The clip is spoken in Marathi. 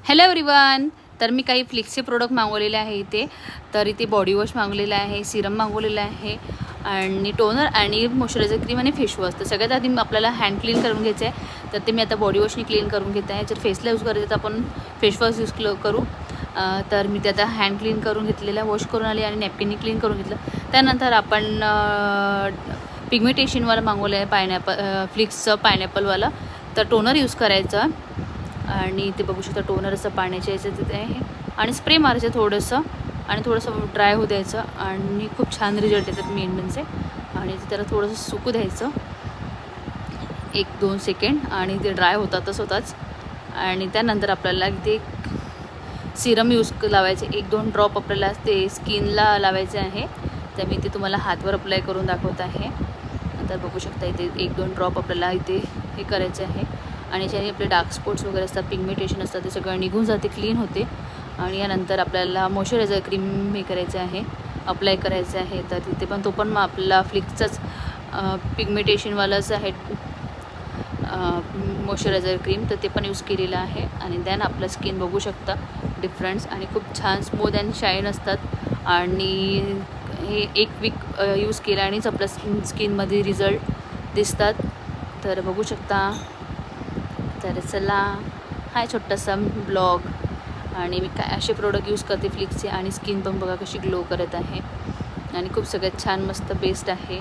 Hello everyone. तर मी काही फ्लिक्सचे प्रोडक्ट मागवलेले आहे इथे. तर इथे बॉडी वॉश मागवलेला आहे, सिरम मागवलेला आहे आणि टोनर आणि मॉइश्चरायझर क्रीम आणि फेस वॉश. तर सगळ्यात आधी आपल्याला हँड क्लीन करून घ्यायचं आहे. तर ते मी आता बॉडी वॉशने क्लीन करून घेत आहे. जर फेसला यूज करायचं तर आपण फेस वॉश यूज करू. तर मी ते आता हँड क्लीन करून घेतलेला, वॉश करून आली आणि नॅपकिनने क्लीन करून घेतलं. त्यानंतर आपण पिगमेंटेशनवाला मागवलं आहे फ्लिक्सचं पायनॅपलवाला. तर टोनर यूज करायचं आणि ते बघू शकता टोनर असं पाण्याच्या याच्यात तिथे आहे आणि स्प्रे मारायचं थोडंसं आणि थोडंसं ड्राय होऊ द्यायचं आणि खूप छान रिझल्ट येतात मेन म्हणजे. आणि त्याला थोडंसं सुकू द्यायचं 1-2 सेकंड आणि ते ड्राय होतातच होताच. आणि त्यानंतर आपल्याला इथे सिरम यूज लावायचे 1-2 ड्रॉप आपल्याला ते स्किनला लावायचे आहे. तर मी ते तुम्हाला हातवर अप्लाय करून दाखवत आहे. तर बघू शकता इथे 1-2 ड्रॉप आपल्याला इथे हे करायचे आहे आणि ज्याने आपले डार्क स्पॉट्स वगैरे असतात, पिगमेंटेशन असतात, ते सगळं निघून जाते, क्लीन होते. आणि यानंतर आपल्याला मॉइश्चरायझर क्रीम हे करायचं आहे, अप्लाय करायचं आहे. तर तिथे पण तो पण आपला फ्लिक्सचाच पिगमेंटेशनवालाच आहे मॉइश्चरायझर क्रीम. तर ते पण यूज केलेलं आहे. आणि देन आपलं स्किन बघू शकता डिफरन्स आणि खूप छान स्मूथ अँड शाईन असतात. आणि हे 1 वीक यूज केल्यानेच आपल्या स्किनमध्ये रिझल्ट दिसतात. तर बघू शकता. तर चला, हा छोटासा ब्लॉग. आणि मी काय असे प्रोडक्ट यूज करते फ्लिक्सचे आणि स्किन पण बघा कशी ग्लो करत आहे आणि खूप सगळ्यात छान मस्त बेस्ट आहे.